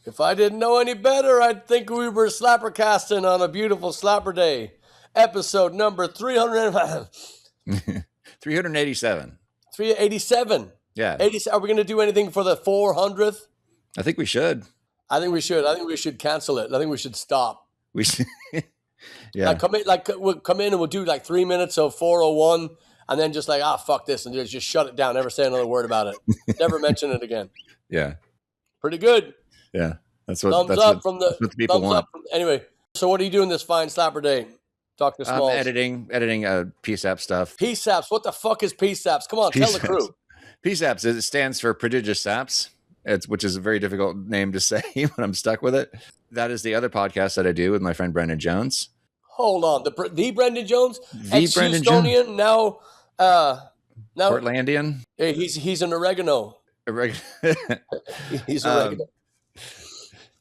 If I didn't know any better, I'd think we were SlapperCasting on a beautiful Slapper Day. Episode number 300. 387. 387. Yeah. 87. Are we going to do anything for the 400th? I think we should. I think we should cancel it. I think we should stop. We should. Yeah. We'll come in and we'll do like 3 minutes of 401 and then just like, fuck this. And just shut it down. Never say another word about it. Never mention it again. Yeah. Pretty good. Yeah. That's what the people want. Anyway, so what are you doing this fine Slapper Day, Dr. Smalls? Editing PSAP stuff. PSAPs. What the fuck is PSAPs? Come on, tell the crew. PSAPs, it stands for Prodigious Saps, which is a very difficult name to say, but I'm stuck with it. That is the other podcast that I do with my friend Brendan Jones. Hold on. The Brendan Jones? Ex-Houstonian, now Portlandian. He's an oregano. He's oregano.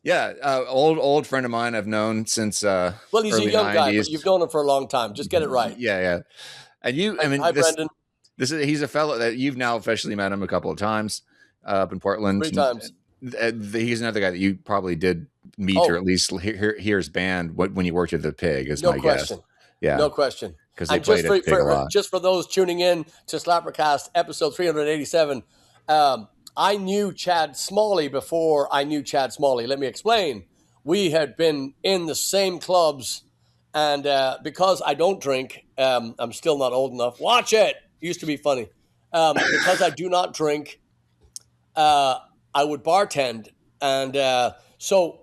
Yeah, old friend of mine I've known since he's a young 90s. guy, but you've known him for a long time. Just get it right. Yeah. And Hi, Brendan. He's a fellow that you've now officially met him a couple of times up in Portland. 3 times. He's another guy that you probably did meet or at least hear his band when you worked at the Pig. Is my guess. Yeah, no question. Because they played at the Pig a lot. Just for those tuning in to SlapperCast episode 387. I knew Chad Smalley before I knew Chad Smalley. Let me explain. We had been in the same clubs, and because I don't drink, I'm still not old enough. Watch it. Used to be funny. Because I do not drink, I would bartend. And so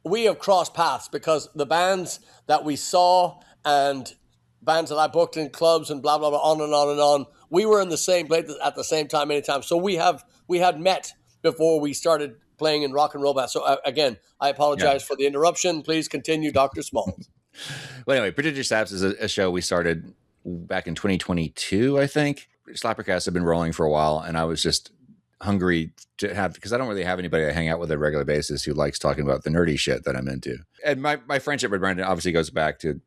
we have crossed paths because the bands that we saw and bands that I booked in clubs and blah, blah, blah, on and on and on, we were in the same place at the same time many times. So we had met before we started playing in rock and roll bands. So again, I apologize for the interruption. Please continue, Dr. Smalls. Well, anyway, Prodigious Saps is a show we started back in 2022, I think. SlapperCast had been rolling for a while, and I was just hungry to have, because I don't really have anybody I hang out with on a regular basis who likes talking about the nerdy shit that I'm into. And my friendship with Brendan obviously goes back to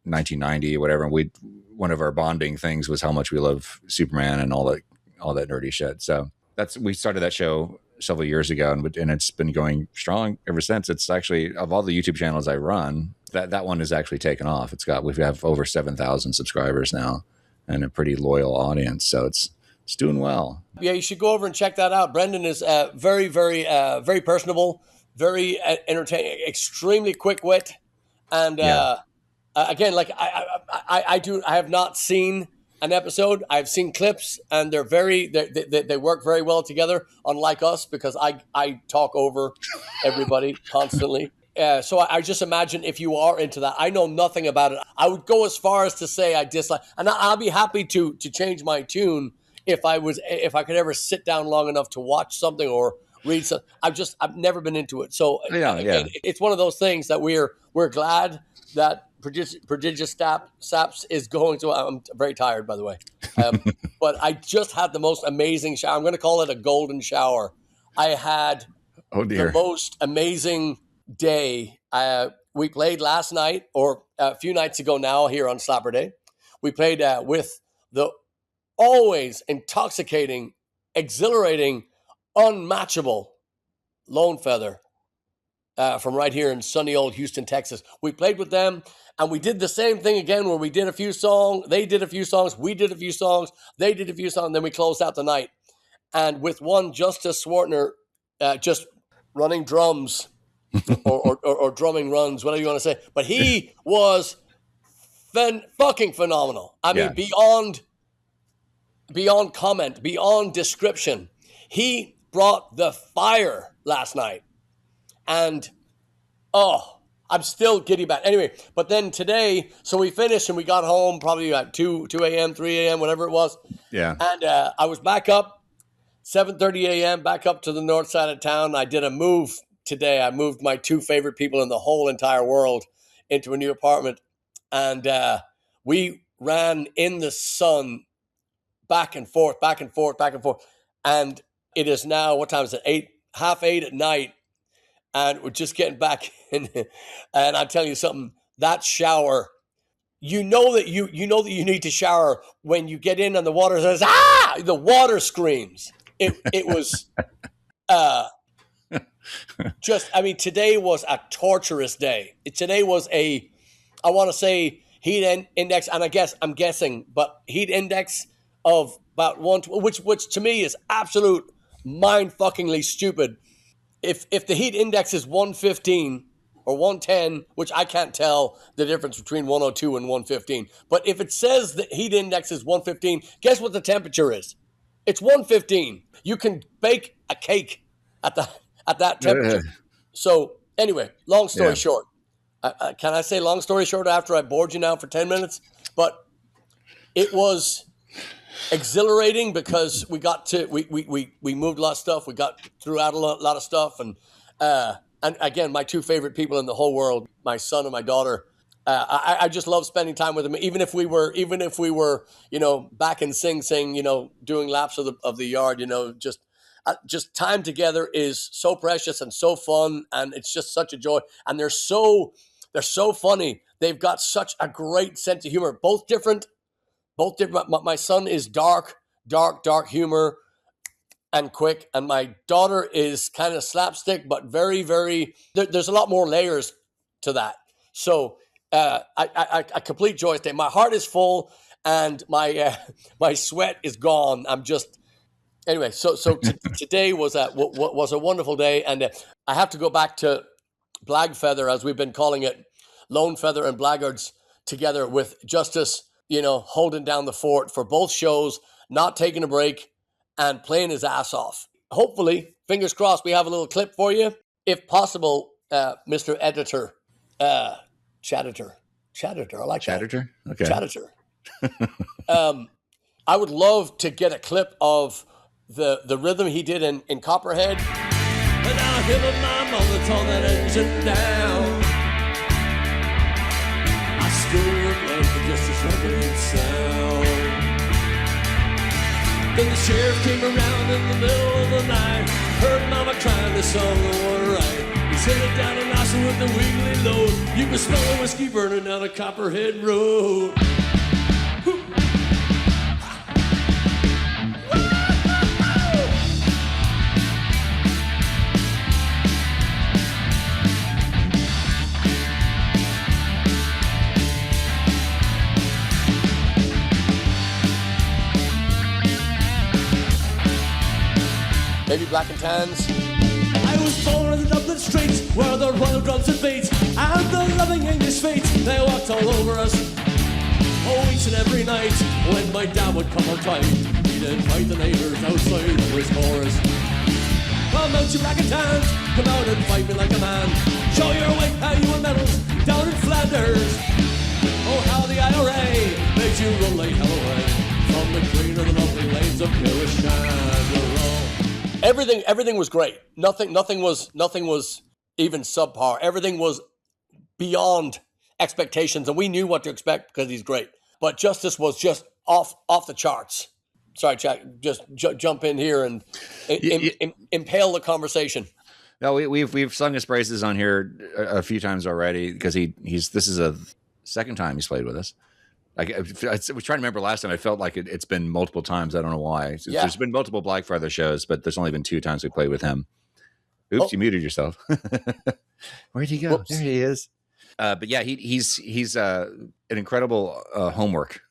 1990 or whatever. And one of our bonding things was how much we love Superman and all that nerdy shit. So we started that show several years ago, and it's been going strong ever since. It's actually, of all the YouTube channels I run, that one has actually taken off. We have over 7,000 subscribers now and a pretty loyal audience. So it's doing well. Yeah, you should go over and check that out. Brendan is very, very, very personable, very entertaining, extremely quick wit. And again, like I have not seen an episode. I've seen clips, and they work very well together, unlike us, because I talk over everybody constantly. So I just imagine if you are into that, I know nothing about it. I would go as far as to say I dislike, and I'll be happy to change my tune if I could ever sit down long enough to watch something or read something. I've never been into it. So again, it's one of those things that we're glad that Prodigious Saps is going to. I'm very tired, by the way, but I just had the most amazing shower. I'm going to call it a golden shower. I had the most amazing day. We played last night, or a few nights ago now, here on Slapper Day. We played with the always intoxicating, exhilarating, unmatchable Lonefeather from right here in sunny old Houston, Texas. We played with them, and we did the same thing again, where we did a few songs, they did a few songs, we did a few songs, they did a few songs, and then we closed out the night. And with one Justus Swantner just running drums or drumming runs, whatever you want to say. But he was fucking phenomenal. I mean, beyond comment, beyond description. He brought the fire last night. And, I'm still giddy back. Anyway, but then today, so we finished and we got home probably at 2 a.m., 3 a.m., whatever it was. Yeah. And I was back up 7:30 a.m., back up to the north side of town. I did a move today. I moved my 2 favorite people in the whole entire world into a new apartment. And we ran in the sun back and forth, back and forth, back and forth. And it is now, what time is it? 8:30 at night. And we're just getting back in. And I'm telling you something, that shower, you know that you need to shower when you get in and the water says, the water screams. It was I mean, today was a torturous day. Today was I want to say heat index, and I'm guessing, but heat index of about which to me is absolute mind-fuckingly stupid. If the heat index is 115 or 110, which I can't tell the difference between 102 and 115, but if it says the heat index is 115, guess what the temperature is? It's 115. You can bake a cake at that temperature. So anyway, long story short, can I say long story short after I bored you now for 10 minutes? But it was exhilarating because we moved a lot of stuff. We got through out a lot of stuff. And again, my two favorite people in the whole world, my son and my daughter. I just love spending time with them. Even if we were, back in Sing Sing, doing laps of the yard, just time together is so precious and so fun, and it's just such a joy. And they're so funny. They've got such a great sense of humor. Both different. My son is dark humor and quick, and my daughter is kind of slapstick, but very, very. There's a lot more layers to that. So I complete joy today. My heart is full, and my sweat is gone. I'm just. Anyway, so today was a wonderful day, and I have to go back to Blagfeather, as we've been calling it, Lonefeather and Blaggards together with Justus, holding down the fort for both shows, not taking a break, and playing his ass off. Hopefully, fingers crossed, we have a little clip for you, if possible, Mr. Editor, Chaditor. I like that. Chaditor? Okay. Chaditor. I would love to get a clip of the rhythm he did in Copperhead. And I hear my mother turn that engine down. I still remember just as rumbling sound. Then the sheriff came around in the middle of the night. Heard mama crying, the song wasn't right. He's headed down an ice with the wiggly load. You can smell the whiskey burning down the Copperhead Road. Maybe Black and Tans. I was born in the Dublin streets where the royal drums and beats and the loving English feet, they walked all over us. Oh, each and every night when my dad would come on time, he'd invite the neighbours outside for his chorus. Come out, you Black and Tans, come out and fight me like a man. Show your weight, how you won medals down in Flanders. Oh, how the IRA made you run like hell away from the green of the lovely lanes of Killishan. Everything was great. Nothing was even subpar. Everything was beyond expectations, and we knew what to expect because he's great. But Justus was just off the charts. Sorry, Jack, just jump in here and impale the conversation. No, we've sung his praises on here a few times already because this is a second time he's played with us. I was trying to remember last time. I felt like it's been multiple times. I don't know why. There's been multiple Blagfeather shows, but there's only been 2 times we played with him. Oops, you muted yourself. Where'd he go? Whoops. There he is. But yeah, he's an incredible homework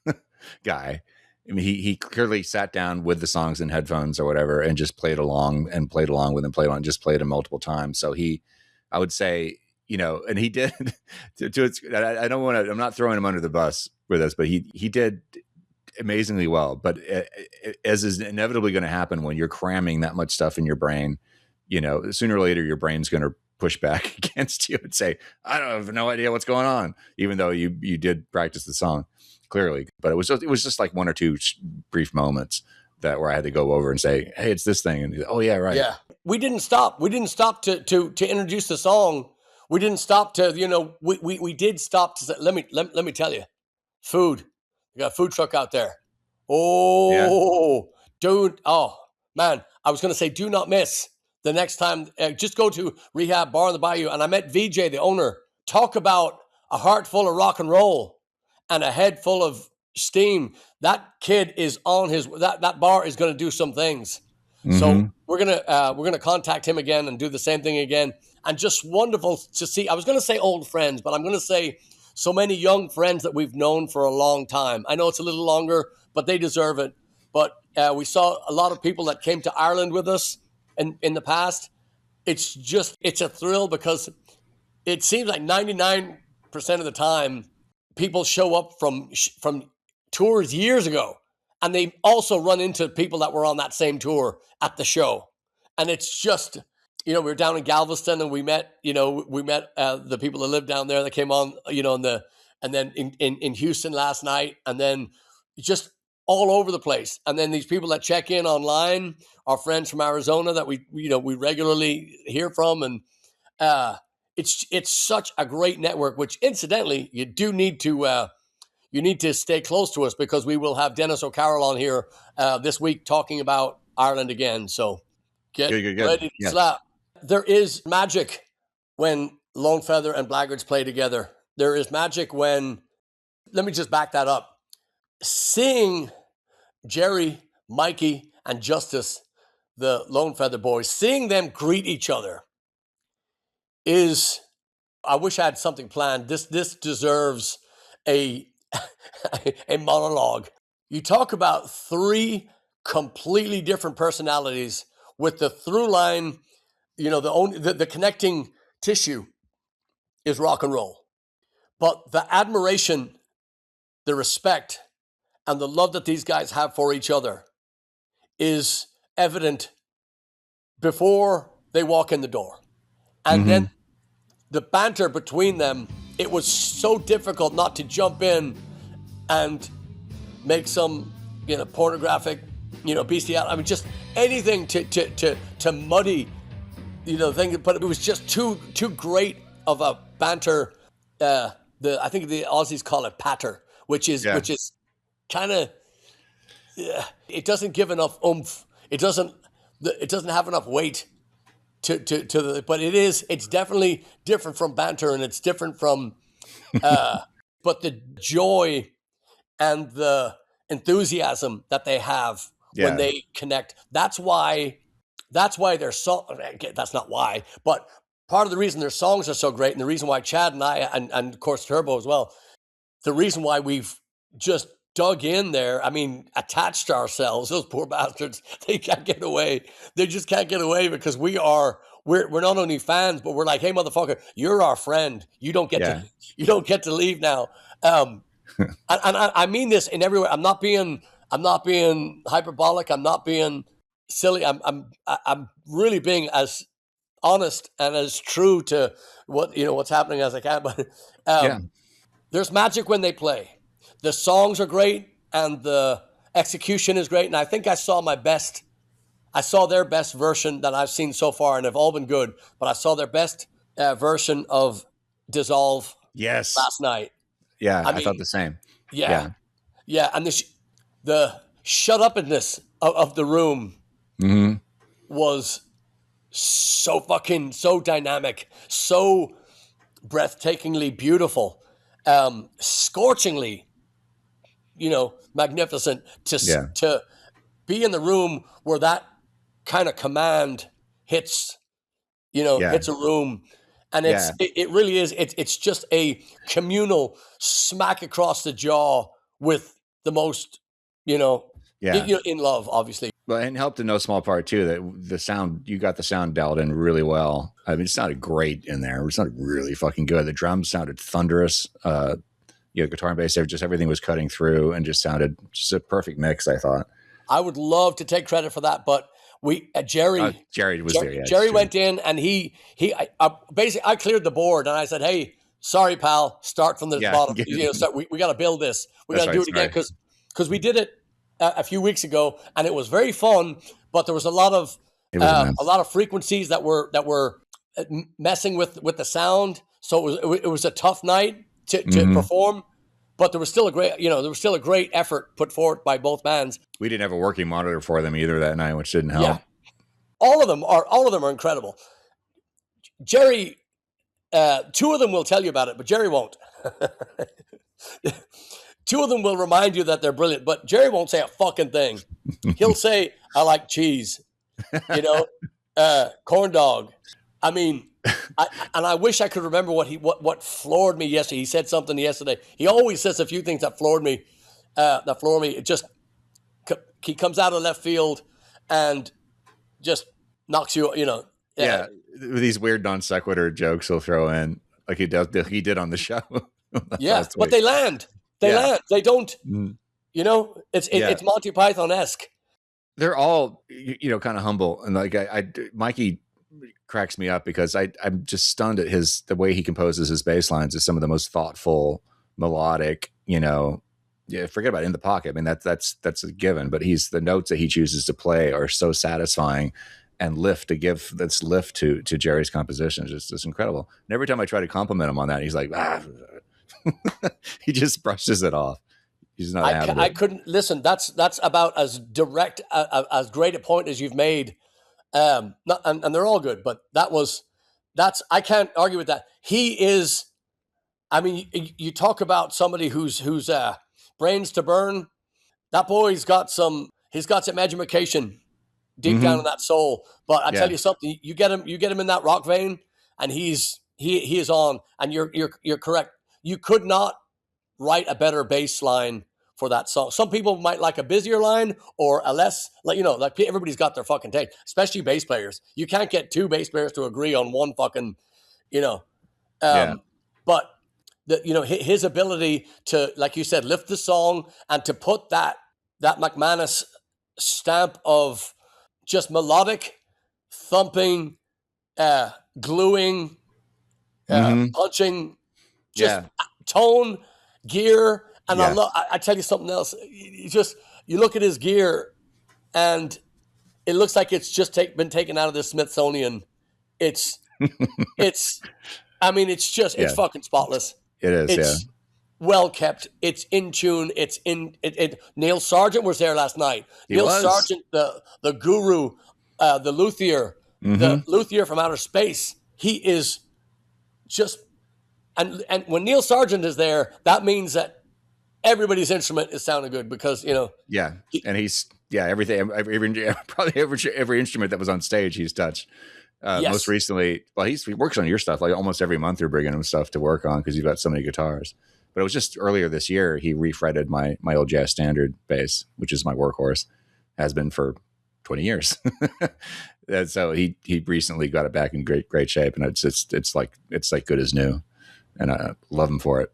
guy. I mean, he clearly sat down with the songs in headphones or whatever and just played along with them, just played them multiple times. So I would say, and he did. I don't want to. I'm not throwing him under the bus with us, but he did amazingly well. But as is inevitably going to happen when you're cramming that much stuff in your brain, sooner or later your brain's going to push back against you and say, "I don't have no idea what's going on," even though you did practice the song clearly. But it was just like 1 or 2 brief moments where I had to go over and say, "Hey, it's this thing," and oh yeah, right. Yeah, we didn't stop. We didn't stop to introduce the song. We didn't stop to, we did stop to say, let me tell you, food. We got a food truck out there. Oh, yeah. Dude. Oh, man. I was going to say, do not miss the next time. Just go to Rehab Bar on the Bayou. And I met VJ, the owner. Talk about a heart full of rock and roll and a head full of steam. That kid is on that bar is going to do some things. So we're gonna contact him again and do the same thing again. And just wonderful to see. I was gonna say old friends, but I'm gonna say so many young friends that we've known for a long time. I know it's a little longer, but they deserve it. But we saw a lot of people that came to Ireland with us in the past. It's a thrill because it seems like 99% of the time people show up from tours years ago, and they also run into people that were on that same tour at the show. And it's just, we were down in Galveston, and we met the people that live down there that came on, and then in Houston last night, and then just all over the place. And then these people that check in online are friends from Arizona that we regularly hear from. And it's such a great network, which incidentally, you do need to, you need to stay close to us, because we will have Dennis O'Carroll on here this week talking about Ireland again. So get ready to slap. There is magic when Lonefeather and Blaggards play together. There is magic when, let me just back that up. Seeing Jerry, Mikey, and Justus, the Lonefeather boys, seeing them greet each other is, I wish I had something planned. This deserves a a monologue. You talk about three completely different personalities with the through line, the connecting tissue is rock and roll. But the admiration, the respect, and the love that these guys have for each other is evident before they walk in the door. And then the banter between them, it was so difficult not to jump in and make some, pornographic, bestiality. I mean, just anything to muddy, thing. But it was just too great of a banter. I think the Aussies call it patter, which is kind of, it doesn't give enough oomph. It doesn't have enough weight but it's definitely different from banter, and it's different from, but the joy and the enthusiasm that they have when they connect. That's why their song, that's not why, but part of the reason their songs are so great, and the reason why Chad and I, and of course Turbo as well, the reason why we've just dug in there, I mean, attached ourselves, those poor bastards, they can't get away. They just can't get away, because we're not only fans, but we're like, hey, motherfucker, you're our friend. You don't get to leave now. And I mean this in every way. I'm not being hyperbolic. I'm not being silly. I'm really being as honest and as true to what's happening as I can. But there's magic when they play. The songs are great, and the execution is great. And I think I saw their best version that I've seen so far, and they've all been good. But I saw their best version of Dissolve last night. Yeah, I thought the same. Yeah. And the shut-uppedness of the room was so dynamic, so breathtakingly beautiful, scorchingly, magnificent to be in the room where that kind of command hits a room. And it really is. It's just a communal smack across the jaw with the most, in love, obviously. Well, and helped in no small part too that the sound, you got the sound dialed in really well. I mean, it sounded great in there. It sounded really fucking good. The drums sounded thunderous. Guitar and bass, just everything was cutting through and just sounded just a perfect mix, I thought. I would love to take credit for that, but Jerry was there. Yeah, Jerry went in, and basically I cleared the board, and I said, "Hey, sorry, pal, start from the bottom. We got to build this. We got to do it again because we did it a few weeks ago, and it was very fun. But there was a lot of frequencies that were messing with the sound, so it was a tough night to perform." But there was still a great effort put forth by both bands. We didn't have a working monitor for them either that night, which didn't help. Yeah. All of them are incredible. Jerry, two of them will tell you about it, but Jerry won't. Two of them will remind you that they're brilliant, but Jerry won't say a fucking thing. He'll say, "I like cheese." you know, corn dog. I mean, I wish I could remember what floored me yesterday. He said something yesterday. He always says a few things that floored me. It just he comes out of left field and just knocks you. Yeah, these weird non sequitur jokes he'll throw in, like he did on the show. Yeah, but they land. They land. They don't. Mm. It's Monty Python-esque. They're all kind of humble, and like Mikey cracks me up because I'm just stunned at the way he composes his bass lines is some of the most thoughtful, melodic. Forget about In the Pocket. I mean that's a given, but the notes that he chooses to play are so satisfying. And lift to Jerry's composition is just incredible. And every time I try to compliment him on that, he's like, he just brushes it off. He's not having it. I couldn't listen. That's about as direct, as great a point as you've made. And they're all good, but I can't argue with that. He is. I mean, you talk about somebody who's brains to burn. That boy's got some. He's got some education deep down in that soul. But I tell you something, you get him in that rock vein, and he is on. And you're correct. You could not write a better bass line for that song. Some people might like a busier line or a less, like everybody's got their fucking take, especially bass players. You can't get two bass players to agree on one fucking, but his ability to, like you said, lift the song and to put that McManus stamp of just melodic, thumping, gluing, punching, just tone, gear. And I tell you something else. You look at his gear, and it looks like it's just been taken out of the Smithsonian. It's fucking spotless. It is. It's well kept. It's in tune. Neil Sargent was there last night. Neil Sargent, the guru, the luthier, the luthier from outer space. He is just, and when Neil Sargent is there, that means that everybody's instrument is sounding good because and he's everything, probably every instrument that was on stage he's touched. Most recently, he works on your stuff like almost every month. You're bringing him stuff to work on because you've got so many guitars. But it was just earlier this year he refretted my old jazz standard bass, which is my workhorse, has been for 20 years. And so he recently got it back in great shape, and it's like good as new, and I love him for it.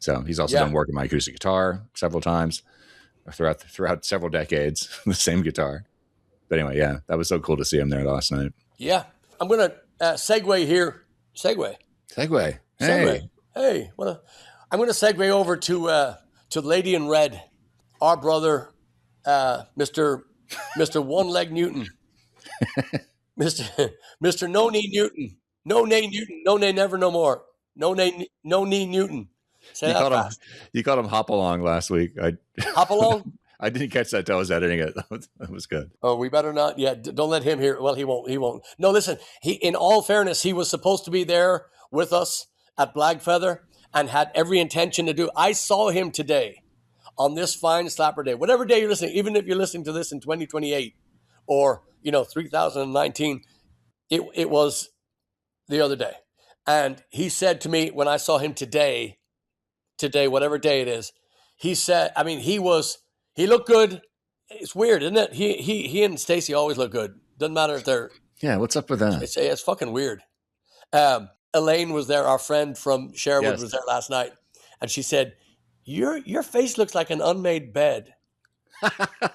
So he's also done work on my acoustic guitar several times throughout several decades, the same guitar. But anyway, that was so cool to see him there last night. Yeah, I'm gonna segue here. Segue. Hey, I'm gonna segue over to Lady in Red, our brother, Mr. One Leg Newton, Mr. No Knee Newton, No Knee Newton, No Knee Never No More, No Knee Newton. Say that fast. You called him Hop Along last week. Hop Along? I didn't catch that till I was editing it. That was good. Oh, we better not. Yeah, don't let him hear. Well, he won't. No, listen, in all fairness, he was supposed to be there with us at Blagfeather and had every intention to do. I saw him today on this fine Slapper Day. Whatever day you're listening, even if you're listening to this in 2028 or, 3019, it was the other day. And he said to me when I saw him today, whatever day it is, he said, he looked good. It's weird, isn't it? He and Stacy always look good. Doesn't matter if they're... Yeah, what's up with that? It's fucking weird. Elaine was there, our friend from Sherwood was there last night, and she said, your face looks like an unmade bed.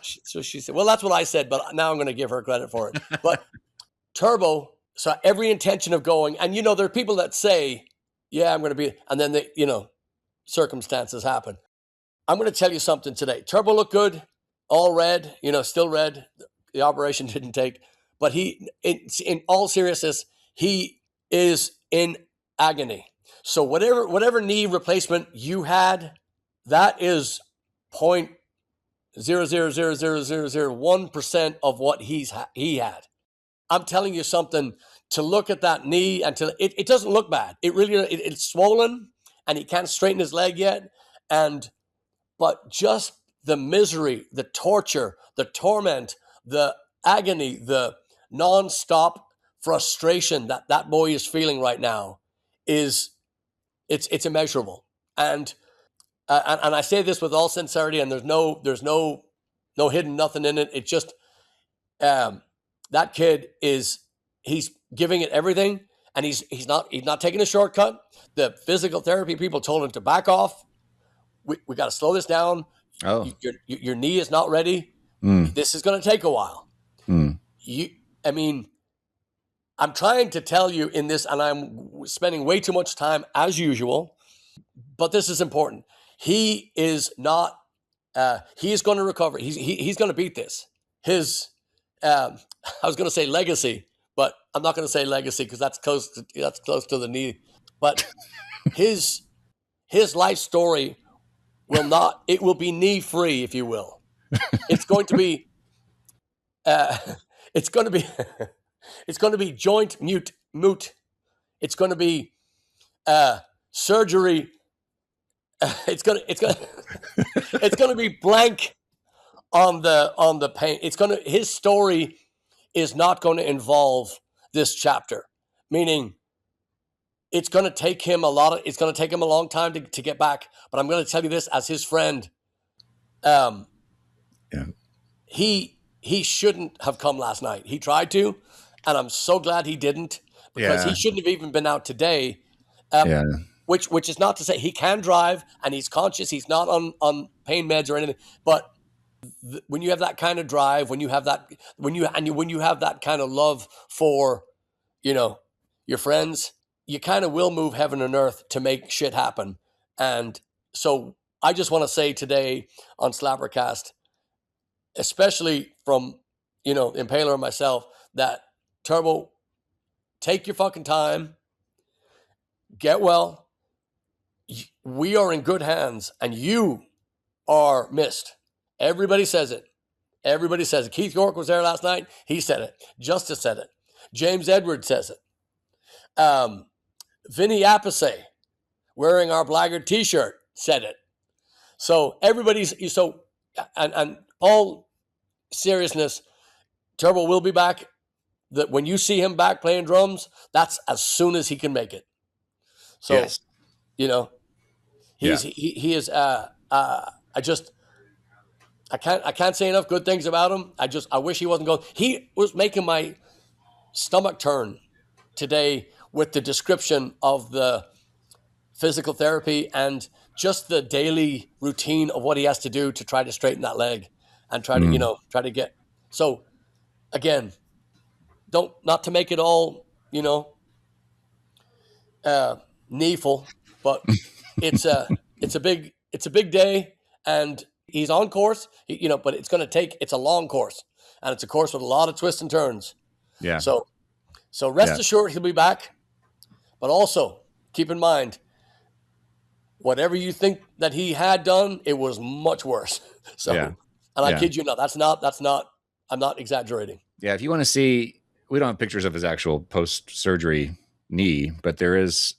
So she said, well, that's what I said, but now I'm going to give her credit for it. But Turbo saw every intention of going, and there are people that say, yeah, I'm going to be, and then circumstances happen. I'm going to tell you something today. Turbo looked good, all red, still red. The operation didn't take, but in all seriousness, he is in agony. So whatever knee replacement you had, that is 0.0000001% of what he had. I'm telling you something, to look at that knee until it doesn't look bad. It really, it's swollen and he can't straighten his leg yet. But just the misery, the torture, the torment, the agony, the nonstop frustration that boy is feeling right now is it's immeasurable. And I say this with all sincerity, and there's no hidden nothing in it. It's just that kid he's giving it everything, and he's not taking a shortcut. The physical therapy people told him to back off. We got to slow this down. Oh, Your knee is not ready. This is going to take a while. I mean, I'm trying to tell you in this, and I'm spending way too much time as usual, but this is important. He is not. He is going to recover. He's going to beat this. His, I was going to say legacy, but I'm not going to say legacy because that's close to the knee. But his life story will not. It will be knee free, if you will. It's going to be. It's going to be. It's going to be joint moot. It's going to be surgery. It's going to be blank on the pain. His story is not going to involve this chapter, meaning it's going to take him a long time to get back. But I'm going to tell you this as his friend. He shouldn't have come last night. He tried to, and I'm so glad he didn't, because he shouldn't have even been out today. Which is not to say he can drive and he's conscious. He's not on pain meds or anything. But when you have that kind of drive, when you have that kind of love for, your friends, you kind of will move heaven and earth to make shit happen. And so I just want to say today on SlapperCast, especially from, Impaler and myself, that Turbo, take your fucking time, get well. We are in good hands, and you are missed. Everybody says it. Keith York was there last night. He said it. Justus said it. James Edwards says it. Vinny Appice, wearing our Blaggard t-shirt, said it. So and all seriousness, Turbo will be back. That when you see him back playing drums, that's as soon as he can make it. So, yes. He is. I can't say enough good things about him. I wish he wasn't going. He was making my stomach turn today with the description of the physical therapy and just the daily routine of what he has to do to try to straighten that leg and try to get. So again, not to make it all, kneeful, but it's a big day, and he's on course, but it's a long course, and it's a course with a lot of twists and turns. Yeah. So rest assured he'll be back, but also keep in mind, whatever you think that he had done, it was much worse. So, and I kid you not, that's not, I'm not exaggerating. Yeah. If you want to see, we don't have pictures of his actual post-surgery knee, but there is,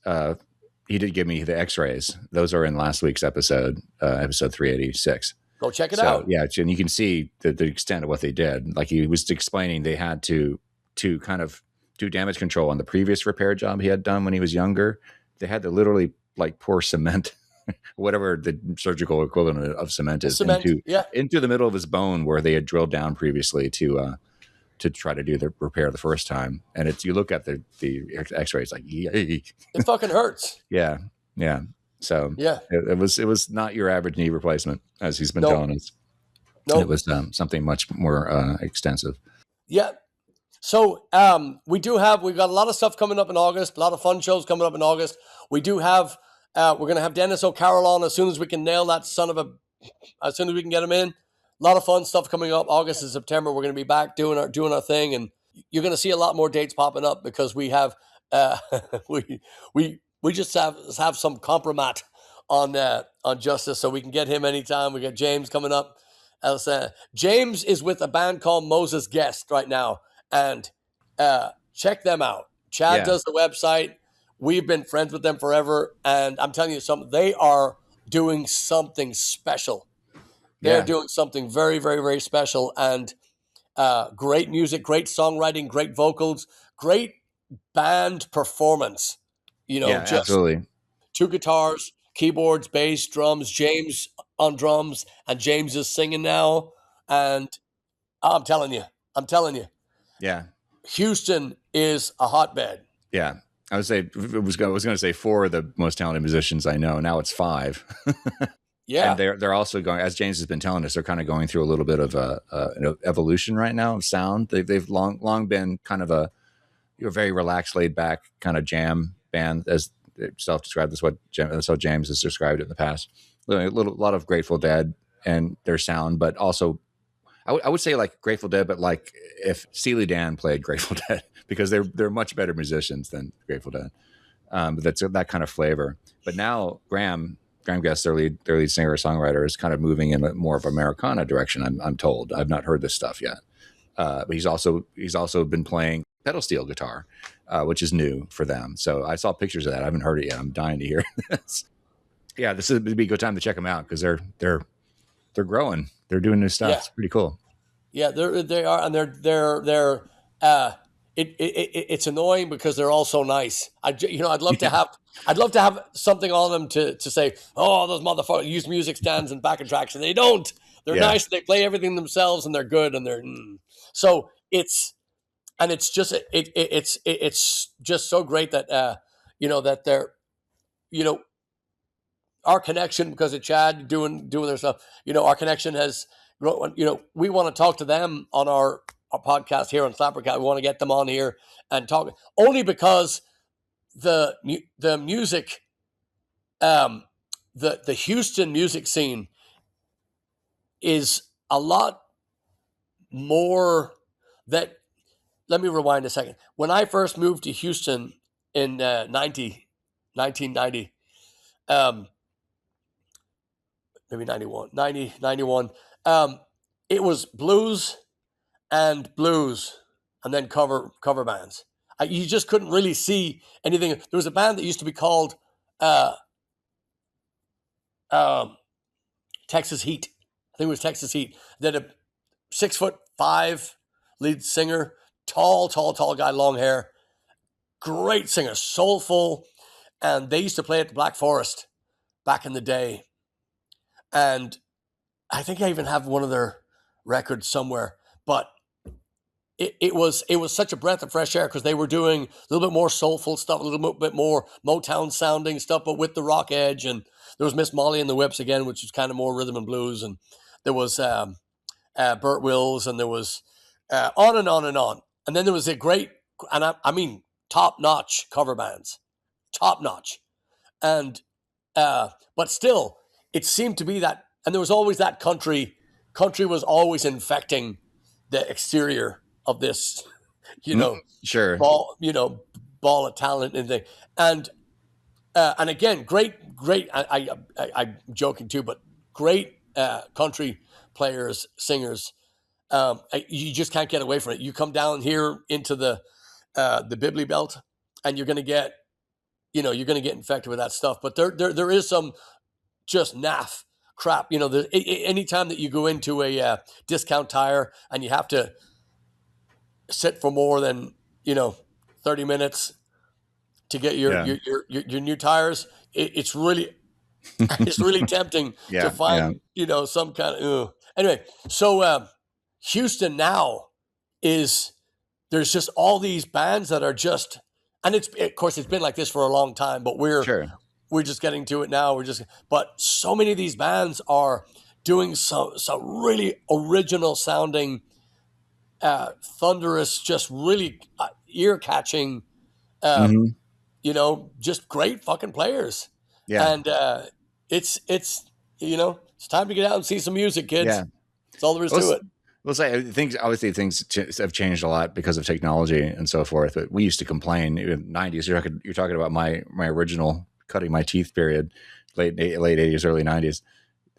he did give me the x-rays. Those are in last week's episode 386. Go check it out. Yeah. And you can see the extent of what they did. Like he was explaining, they had to kind of do damage control on the previous repair job he had done when he was younger. They had to literally like pour cement, whatever the surgical equivalent of cement is, into the middle of his bone where they had drilled down previously to try to do the repair the first time. And you look at the x-rays, like, it fucking hurts. Yeah. So it was not your average knee replacement, as he's been telling us. No, it was something much more extensive. Yeah. So we've got a lot of stuff coming up in August, a lot of fun shows coming up in August. We do have, we're going to have Dennis O'Carroll on as soon as we can nail that as soon as we can get him in. A lot of fun stuff coming up. August and September, we're going to be back doing our thing, and you're going to see a lot more dates popping up because we have we just have some compromat on Justus, so we can get him anytime. We got James coming up. James is with a band called Moses Guest right now, and check them out. Chad does the website. We've been friends with them forever, and I'm telling you something. They are doing something special. They're doing something very, very, very special, and Great music, great songwriting, great vocals, great band performance. Yeah, Just absolutely. two guitars, keyboards, bass, drums, James on drums, and James is singing now. And I'm telling you, Yeah. Houston is a hotbed. Yeah. I would say I was going to say 4 of the most talented musicians I know. Now it's 5. And Yeah, they're also going, as James has been telling us, they're kind of going through a little bit of an evolution right now of sound. They've long been kind of a very relaxed, laid back kind of jam band, as self-described. That's how James has described it in the past. A lot of Grateful Dead and their sound, but also I would say like Grateful Dead, but like if Steely Dan played Grateful Dead, because they're much better musicians than Grateful Dead. But that's that kind of flavor. But now Graham Guest, their lead singer songwriter, is kind of moving in a more of Americana direction. I'm told. I've not heard this stuff yet. But he's also been playing pedal steel guitar, which is new for them. So I saw pictures of that. I haven't heard it yet. I'm dying to hear this. Yeah, this would be a good time to check them out because they're growing. They're doing new stuff. yeah, It's pretty cool. yeah. They are, and they're. It's annoying because they're all so nice. I'd love to have something on them to say, oh, those motherfuckers use music stands and backing tracks, and they don't. They're Yeah. nice. They play everything themselves, and they're good. And so it's just so great that that they're our connection, because of Chad doing their stuff. Our connection has grown. We want to talk to them on our podcast here on SlapperCast. We want to get them on here and talk, only because the music, the Houston music scene is a lot more that. Let me rewind a second. When I first moved to Houston in 1990, maybe 91, it was blues and then cover bands. You just couldn't really see anything. There was a band that used to be called Texas Heat. I think it was Texas Heat. They had a 6'5" lead singer, tall guy, long hair, great singer, soulful, and they used to play at the Black Forest back in the day. And I think I even have one of their records somewhere, but it was such a breath of fresh air because they were doing a little bit more soulful stuff, a little bit more Motown sounding stuff, but with the rock edge. And there was Miss Molly and the Whips again, which was kind of more rhythm and blues. And there was Burt Wills, and there was on and on and on. And then there was a great, and I mean, top-notch cover bands, top-notch. And but still, it seemed to be that, and there was always that country was always infecting the exterior of this, Sure. ball of talent and thing. And again, great. I'm joking too, but great country players, singers. You just can't get away from it. You come down here into the Bibli Belt, and you're going to get, infected with that stuff. But there is some just naff crap. Anytime that you go into a discount tire and you have to sit for more than 30 minutes to get your new tires, it's really tempting to find some kind of anyway. So Houston now there's just all these bands that are just, and of course it's been like this for a long time, but we're just getting to it now. But so many of these bands are doing some really original sounding, thunderous, just really ear catching, just great fucking players. Yeah. And it's time to get out and see some music, kids. Yeah. That's all there is to it. We'll say things have changed a lot because of technology and so forth. But we used to complain in the 90s. You're talking about my original cutting my teeth period, late 80s, early 90s.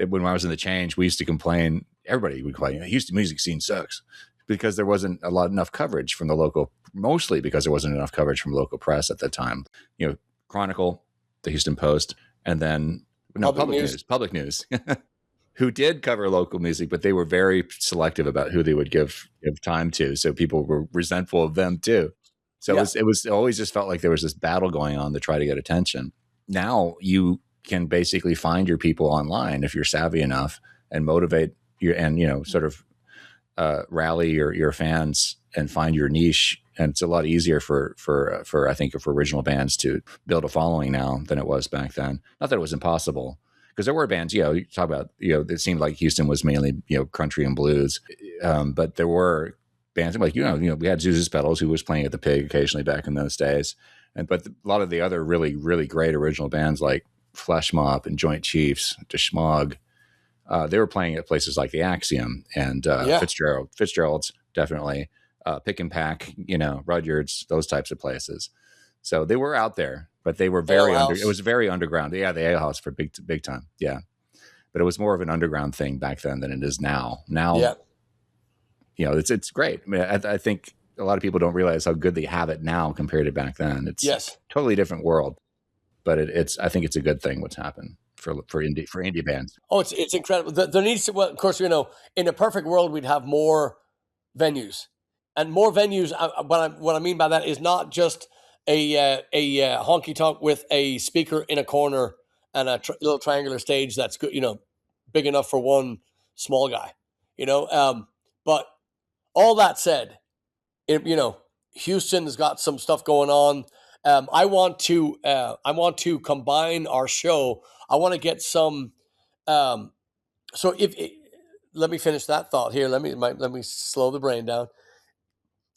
When I was in the change, we used to complain. Everybody would complain. Houston music scene sucks because there wasn't enough coverage from the local. Mostly because there wasn't enough coverage from local press at the time. Chronicle, the Houston Post, and then public news. who did cover local music, but they were very selective about who they would give time to. So people were resentful of them too. So it always just felt like there was this battle going on to try to get attention. Now you can basically find your people online if you're savvy enough and motivate your, and, you know, sort of rally your fans and find your niche. And it's a lot easier for I think for original bands to build a following now than it was back then. Not that it was impossible, because there were bands, you know, you talk about, you know, it seemed like Houston was mainly, you know, country and blues, but there were bands like, you know, we had Zuzu's Pedals, who was playing at the Pig occasionally back in those days, but a lot of the other really, really great original bands like Flesh Mob and Joint Chiefs, Deschmog, they were playing at places like the Axiom and Fitzgerald's definitely, Pick and Pack, you know, Rudyard's, those types of places. So they were out there, but they were very it was very underground. Yeah, the Ale House for big time. Yeah, but it was more of an underground thing back then than it is now. Now, you know, it's great. I mean, I think a lot of people don't realize how good they have it now compared to back then. It's totally different world, but I think it's a good thing what's happened for indie bands. Oh, it's incredible. There needs to, well, of course, you know, in a perfect world, we'd have more venues, and more venues. What I mean by that is not just a honky tonk with a speaker in a corner and a little triangular stage that's good, you know, big enough for one small guy, you know. But all that said, you know, Houston has got some stuff going on. I want to combine our show. I want to get some. So let me finish that thought here. Let me slow the brain down.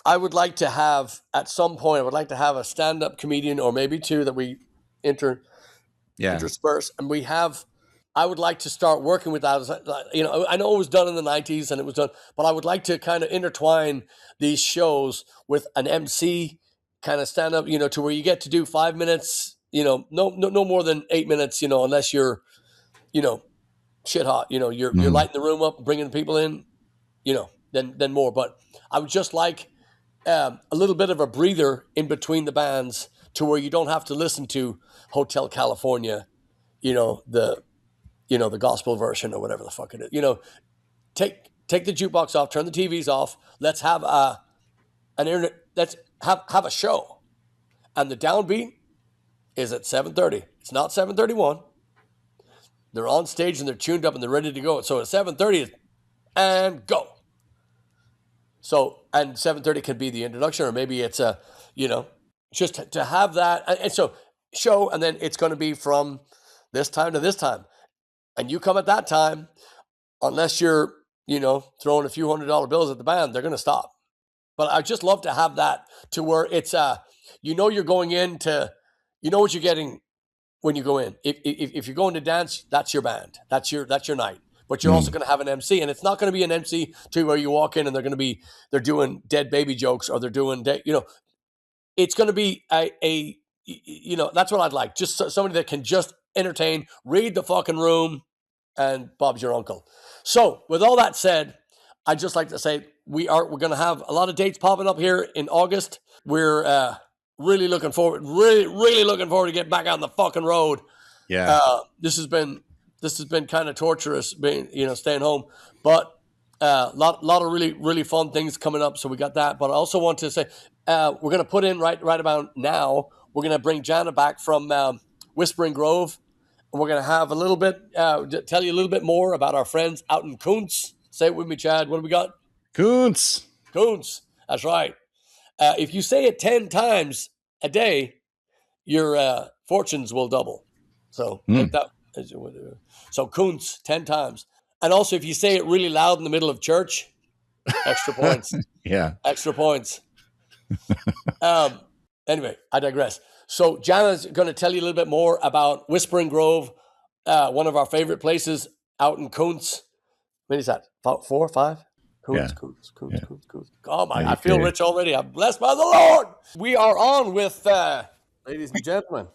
I would like to have, at some point, I would like to have a stand-up comedian, or maybe two, that we intersperse, and we have. I would like to start working with that. You know, I know it was done in the 90s and it was done, but I would like to kind of intertwine these shows with an MC kind of stand up, you know, to where you get to do 5 minutes, you know, no more than 8 minutes, you know, unless you're, you know, shit hot, you know, you're lighting the room up, bringing people in, you know, then more. But I would just like a little bit of a breather in between the bands, to where you don't have to listen to Hotel California, you know, the gospel version or whatever the fuck it is. You know, take the jukebox off, turn the TVs off. Let's have let's have a show. And the downbeat is at 7:30. It's not 7:31. They're on stage and they're tuned up and they're ready to go. So at 7:30, and go. So, and 7:30 could be the introduction, or maybe it's you know, just to have that. And so show, and then it's going to be from this time to this time. And you come at that time, unless you're, you know, throwing a few $100 bills at the band, they're going to stop. But I just love to have that, to where it's, you know, you're going into, you know what you're getting when you go in. If you're going to dance, that's your band. That's your night. But you're also going to have an MC, and it's not going to be an MC to where you walk in and they're doing dead baby jokes, or they're doing, you know, it's going to be a you know, that's what I'd like. Just somebody that can just entertain, read the fucking room, and Bob's your uncle. So with all that said, I'd just like to say we're going to have a lot of dates popping up here in August. We're really looking forward to get back on the fucking road. Yeah. This has been kind of torturous, being, you know, staying home, but lot of really, really fun things coming up. So we got that, but I also want to say, we're going to put in right about now, we're going to bring Jana back from Whispering Grove. And we're going to have a little bit, tell you a little bit more about our friends out in Kuntz. Say it with me, Chad. What do we got? Kuntz. That's right. If you say it 10 times a day, your fortunes will double. So take that. So Kuntz 10 times. And also, if you say it really loud in the middle of church, extra points. Yeah. Extra points. Anyway, I digress. So Jana's going to tell you a little bit more about Whispering Grove, one of our favorite places out in Kuntz. What is that? 4, 5? Kuntz. Oh my! I feel rich already. I'm blessed by the Lord. We are on with, ladies and gentlemen.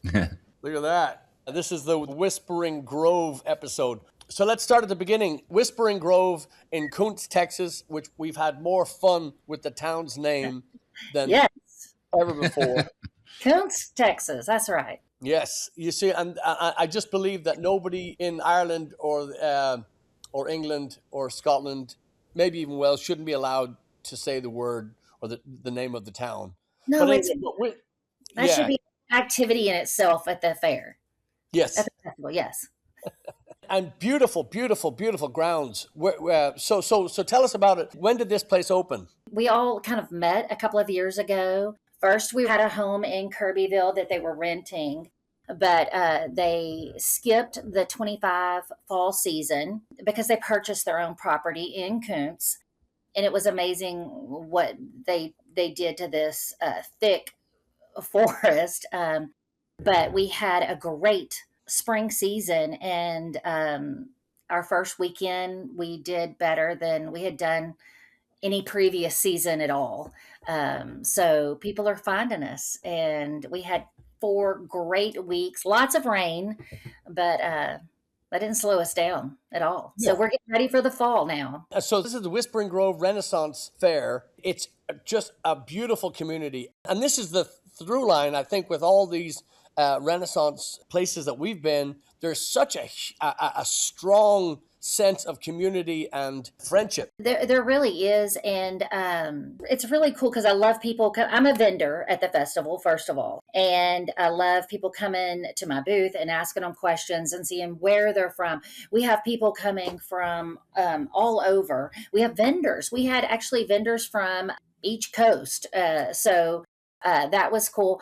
Look at that. This is the Whispering Grove episode. So let's start at the beginning. Whispering Grove in Kuntz, Texas, which we've had more fun with the town's name than ever before. Kuntz, Texas. That's right. Yes, you see, and I just believe that nobody in Ireland or England or Scotland, maybe even Wales, shouldn't be allowed to say the word or the name of the town. But No, anyway, that should yeah, be an activity in itself at the fair, at yes, the festival. Yes. and beautiful, beautiful, beautiful grounds. So tell us about it. When did this place open? We all kind of met a couple of years ago. First, we had a home in Kirbyville that they were renting, but they skipped the 25 fall season because they purchased their own property in Kuntz. And it was amazing what they did to this thick forest. But we had a great spring season, and our first weekend we did better than we had done any previous season at all. So people are finding us, and we had 4 great weeks, lots of rain, but that didn't slow us down at all. So Yeah. we're getting ready for the fall now. So this is the Whispering Grove Renaissance Fair. It's just a beautiful community, and this is the through line, I think, with all these Renaissance places that we've been. There's such a strong sense of community and friendship. There really is, and it's really cool because I love people. I'm a vendor at the festival, first of all, and I love people coming to my booth and asking them questions and seeing where they're from. We have people coming from all over. We have vendors. We had actually vendors from each coast, so that was cool.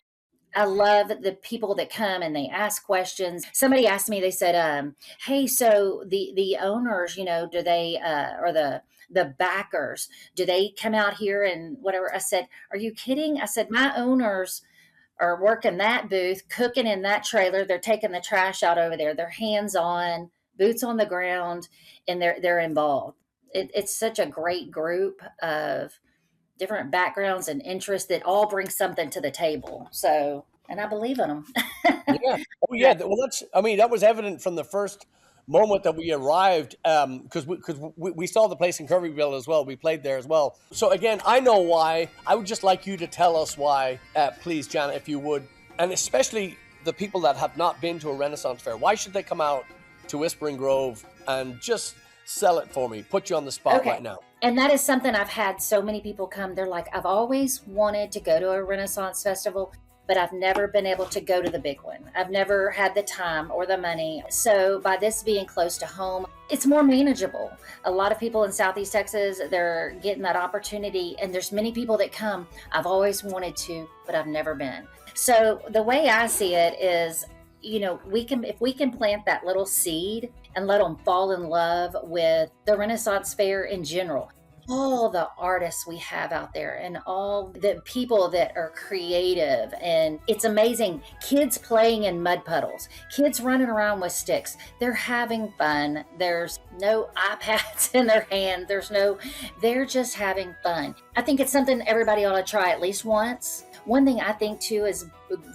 I love the people that come and they ask questions. Somebody asked me, they said, hey, so the owners, do they, or the backers, do they come out here and whatever? I said, are you kidding? I said, my owners are working that booth, cooking in that trailer. They're taking the trash out over there. They're hands on, boots on the ground, and they're involved. It's such a great group of different backgrounds and interests that all bring something to the table. So, and I believe in them. Yeah. Oh, yeah. Well, that was evident from the first moment that we arrived, because we saw the place in Kirbyville as well. We played there as well. So again, I know why. I would just like you to tell us why, please, Janet, if you would, and especially the people that have not been to a Renaissance fair. Why should they come out to Whispering Grove and just sell it for me? Put you on the spot right now. And that is something I've had so many people come. They're like, I've always wanted to go to a Renaissance festival, but I've never been able to go to the big one. I've never had the time or the money. So by this being close to home, it's more manageable. A lot of people in Southeast Texas, they're getting that opportunity. And there's many people that come, I've always wanted to, but I've never been. So the way I see it is, if we can plant that little seed and let them fall in love with the Renaissance Fair in general, all the artists we have out there and all the people that are creative, and it's amazing. Kids playing in mud puddles, kids running around with sticks. They're having fun. There's no iPads in their hand. They're just having fun. I think it's something everybody ought to try at least once. One thing I think too is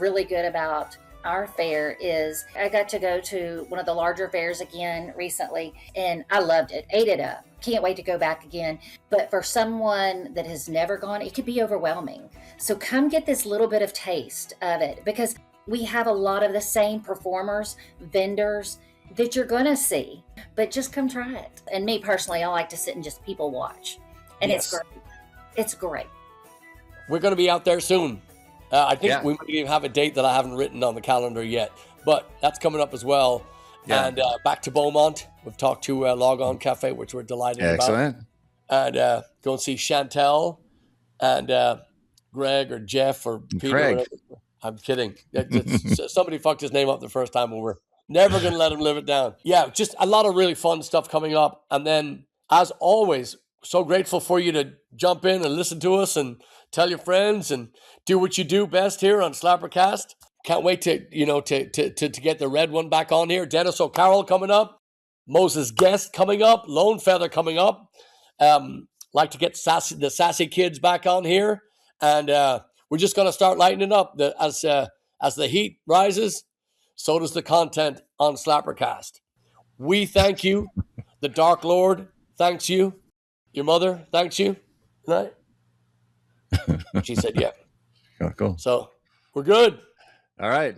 really good about our fair is I got to go to one of the larger fairs again recently, and I loved it, ate it up. Can't wait to go back again. But for someone that has never gone, it could be overwhelming. So come get this little bit of taste of it, because we have a lot of the same performers, vendors that you're going to see, but just come try it. And me personally, I like to sit and just people watch, and It's great. It's great. We're going to be out there soon. I think we might even have a date that I haven't written on the calendar yet, but that's coming up as well. Yeah. And back to Beaumont, we've talked to Log On Cafe, which we're delighted about. And go and see Chantel and Greg or Jeff or Peter. Craig. I'm kidding. Somebody fucked his name up the first time, and we're never going to let him live it down. Yeah, just a lot of really fun stuff coming up. And then, as always, so grateful for you to jump in and listen to us and tell your friends and do what you do best here on SlapperCast. Can't wait to get the red one back on here. Dennis O'Carroll coming up. Moses Guest coming up. Lonefeather coming up. Like to get the sassy kids back on here. And we're just going to start lightening up. As the heat rises, so does the content on SlapperCast. We thank you. The Dark Lord thanks you. Your mother thanks you. Right? She said, yeah. Oh, cool. So We're good. All right.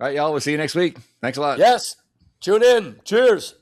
All right, y'all. We'll see you next week. Thanks a lot. Yes. Tune in. Cheers.